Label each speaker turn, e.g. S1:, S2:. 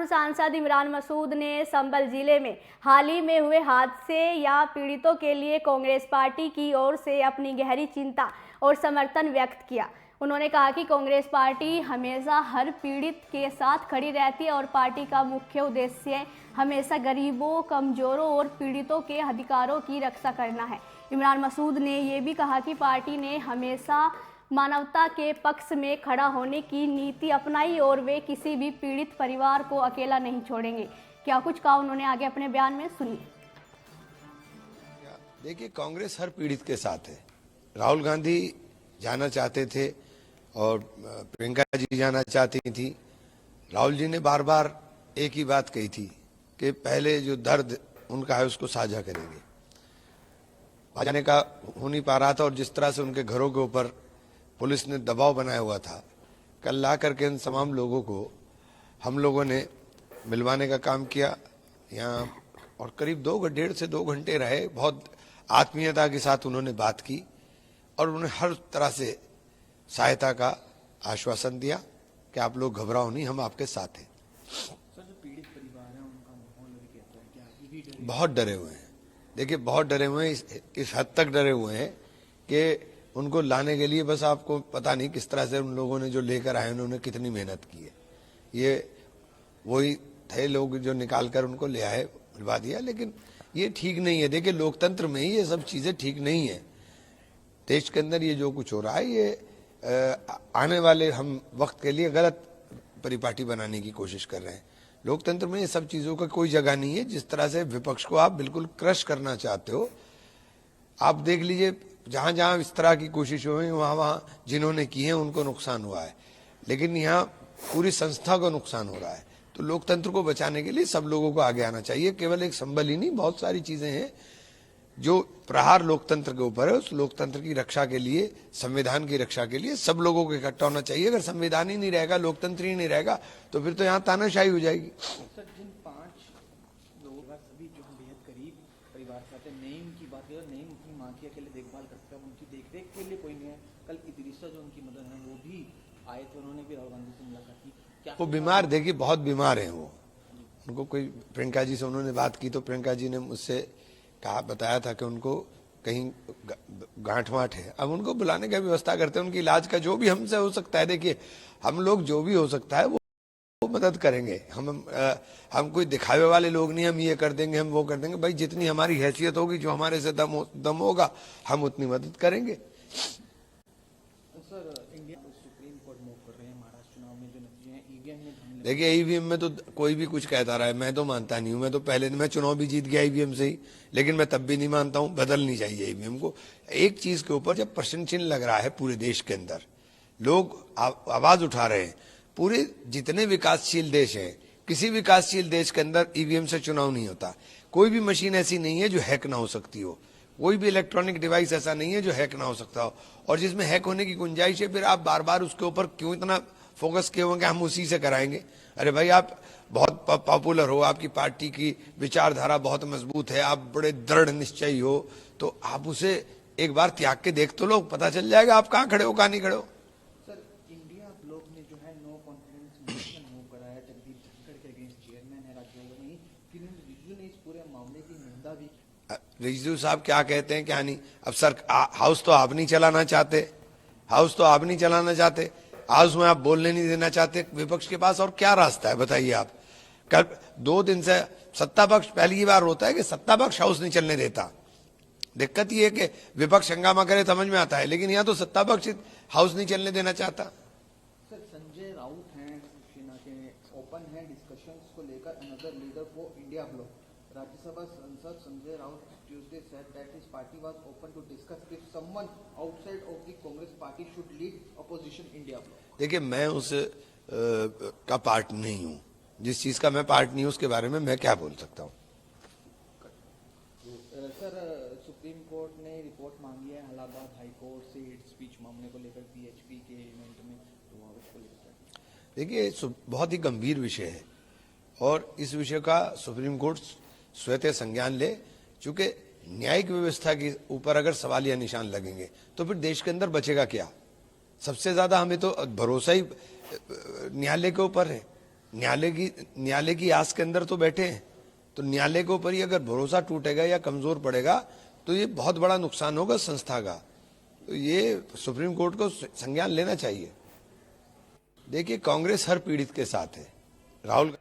S1: शाहपुर सांसद इमरान मसूद ने संभल जिले में हाल ही में हुए हादसे या पीड़ितों के लिए कांग्रेस पार्टी की ओर से अपनी गहरी चिंता और समर्थन व्यक्त किया। उन्होंने कहा कि कांग्रेस पार्टी हमेशा हर पीड़ित के साथ खड़ी रहती है और पार्टी का मुख्य उद्देश्य हमेशा गरीबों, कमजोरों और पीड़ितों के अधिकारों की रक्षा करना है। इमरान मसूद ने ये भी कहा कि पार्टी ने हमेशा मानवता के पक्ष में खड़ा होने की नीति अपनाई और वे किसी भी पीड़ित परिवार को अकेला नहीं छोड़ेंगे। क्या कुछ कहा उन्होंने आगे अपने बयान में, सुनिए।
S2: देखिए, कांग्रेस हर पीड़ित के साथ है। राहुल गांधी जाना चाहते थे और प्रियंका जी जाना चाहती थी। राहुल जी ने बार बार एक ही बात कही थी कि पहले जो दर्द उनका है उसको साझा करेंगे। जाने का हो नहीं पा रहा था और जिस तरह से उनके घरों के ऊपर पुलिस ने दबाव बनाया हुआ था, कल ला करके इन तमाम लोगों को हम लोगों ने मिलवाने का काम किया यहाँ, और करीब 1.5 से 2 घंटे रहे। बहुत आत्मीयता के साथ उन्होंने बात की और उन्होंने हर तरह से सहायता का आश्वासन दिया कि आप लोग घबराओ नहीं, हम आपके साथ हैं।
S3: सर, जो पीड़ित परिवार है उनका माहौल भी कहता है कि आप भी डरे,
S2: बहुत डरे हुए हैं। देखिए, बहुत डरे हुए हैं, इस हद तक डरे हुए हैं कि उनको लाने के लिए बस आपको पता नहीं किस तरह से उन लोगों ने जो लेकर आए उन्होंने कितनी मेहनत की है। ये वही थे लोग जो निकाल कर उनको ले आए, मिलवा दिया, लेकिन ये ठीक नहीं है। देखिए, लोकतंत्र में ही ये सब चीजें ठीक नहीं है। देश के अंदर ये जो कुछ हो रहा है, ये आने वाले हम वक्त के लिए गलत परिपाटी बनाने की कोशिश कर रहे हैं। लोकतंत्र में ये सब चीजों का कोई जगह नहीं है। जिस तरह से विपक्ष को आप बिल्कुल क्रश करना चाहते हो, आप देख लीजिए, जहां जहां इस तरह की कोशिश हुई वहां वहां जिन्होंने की है उनको नुकसान हुआ है, लेकिन यहाँ पूरी संस्था को नुकसान हो रहा है। तो लोकतंत्र को बचाने के लिए सब लोगों को आगे आना चाहिए। केवल एक संबल ही नहीं, बहुत सारी चीजें हैं जो प्रहार लोकतंत्र के ऊपर है। उस लोकतंत्र की रक्षा के लिए, संविधान की रक्षा के लिए सब लोगों को इकट्ठा होना चाहिए। अगर संविधान ही नहीं रहेगा, लोकतंत्र ही नहीं रहेगा, तो फिर तो यहाँ तानाशाही हो जाएगी।
S3: सर, जिन 5 लोगों का सभी जो बेहद करीब परिवार से आते हैं, नईम की बात करें, नईम अपनी माँ की अकेले देखभाल करता है, उनकी देखरेख के लिए कोई नहीं है। कल इदरीसा जो उनकी मदर है वो भी आए थे, उन्होंने भी राहुल गांधी से मुलाकात की। क्या
S2: वो बीमार, देखिए बहुत बीमार है वो, उनको कोई, प्रियंका जी से उन्होंने बात की तो प्रियंका जी ने मुझसे कहा, बताया था कि उनको कहीं गांठ वांठ है। अब उनको बुलाने का व्यवस्था करते हैं, उनकी इलाज का जो भी हमसे हो सकता है। देखिए, हम लोग जो भी हो सकता है वो मदद करेंगे। हम कोई दिखावे वाले लोग नहीं, हम ये कर देंगे, हम वो कर देंगे। भाई, जितनी हमारी हैसियत होगी, जो हमारे से दम होगा, हम उतनी मदद करेंगे।
S3: Sir, India supreme court move कर रहे हैं महाराष्ट्र चुनाव में जो नतीजे हैं, ईवीएम में।
S2: देखिए, ईवीएम में तो कोई भी कुछ कहता रहा है, मैं तो मानता नहीं हूं। मैं चुनाव भी जीत गया ईवीएम से ही, लेकिन मैं तब भी नहीं मानता हूं। बदलनी चाहिए ईवीएम को। एक चीज के ऊपर जब प्रश्न चिन्ह लग रहा है पूरे देश के अंदर, लोग आवाज उठा रहे हैं। पूरे जितने विकासशील देश हैं, किसी विकासशील देश के अंदर ईवीएम से चुनाव नहीं होता। कोई भी मशीन ऐसी नहीं है जो हैक ना हो सकती हो, कोई भी इलेक्ट्रॉनिक डिवाइस ऐसा नहीं है जो हैक ना हो सकता हो। और जिसमें हैक होने की गुंजाइश है, फिर आप बार बार उसके ऊपर क्यों इतना फोकस किए होंगे, हम उसी से कराएंगे। अरे भाई, आप बहुत पॉपुलर हो, आपकी पार्टी की विचारधारा बहुत मजबूत है, आप बड़े दृढ़ निश्चयी हो, तो आप उसे एक बार त्याग के देख तो लो, पता चल जाएगा आप कहाँ खड़े हो, कहाँ नहीं खड़े हो।
S3: सर, इंडिया ब्लॉक ने जो है नो कॉन्फिडेंस मोशन मूव कराया जगदीप धनखड़ के अगेंस्ट, चेयरमैन है राज्यसभा में। किरण रिजिजू ने इस पूरे मामले की निंदा भी।
S2: रिजिजू साहब क्या कहते हैं क्या नहीं। अब सर, हाउस तो आप नहीं चलाना चाहते, हाउस तो आप नहीं चलाना चाहते, हाउस में आप बोलने नहीं देना चाहते। विपक्ष के पास और क्या रास्ता है बताइए आप। कल 2 दिन से सत्ता पक्ष, पहली बार होता है कि सत्ता पक्ष हाउस नहीं चलने देता। दिक्कत ये है कि विपक्ष हंगामा करे, समझ में आता है, लेकिन यहाँ तो सत्ता पक्ष हाउस नहीं चलने देना चाहता।
S3: सर, संजय राउत हैं शिवसेना के, ओपन है डिस्कशंस को लेकर, another leader for India block. Rajya Sabha सांसद Sanjay Raut Tuesday said that his party was open to discuss if someone outside of the Congress party should lead opposition India bloc.
S2: देखिए, मैं उस का पार्ट नहीं हूँ। जिस चीज का मैं पार्ट नहीं हूँ उसके बारे में मैं क्या बोल सकता हूँ।
S3: सर, सुप्रीम कोर्ट ने रिपोर्ट मांगी है इलाहाबाद हाई कोर्ट से हेट स्पीच मामले को लेकर, बीएचपी के इवेंट में, तो आप इसको लेकर।
S2: देखिए, बहुत ही गंभीर विषय है और इस विषय का सुप्रीम कोर्ट स्वतः संज्ञान ले। चूंकि न्यायिक व्यवस्था के ऊपर अगर सवालिया निशान लगेंगे तो फिर देश के अंदर बचेगा क्या। सबसे ज्यादा हमें तो भरोसा ही न्यायालय के ऊपर है। न्यायालय की आस के अंदर तो बैठे हैं, तो न्यायालय के ऊपर ही अगर भरोसा टूटेगा या कमजोर पड़ेगा तो ये बहुत बड़ा नुकसान होगा संस्था का। तो ये सुप्रीम कोर्ट को संज्ञान लेना चाहिए। देखिए, कांग्रेस हर पीड़ित के साथ है। राहुल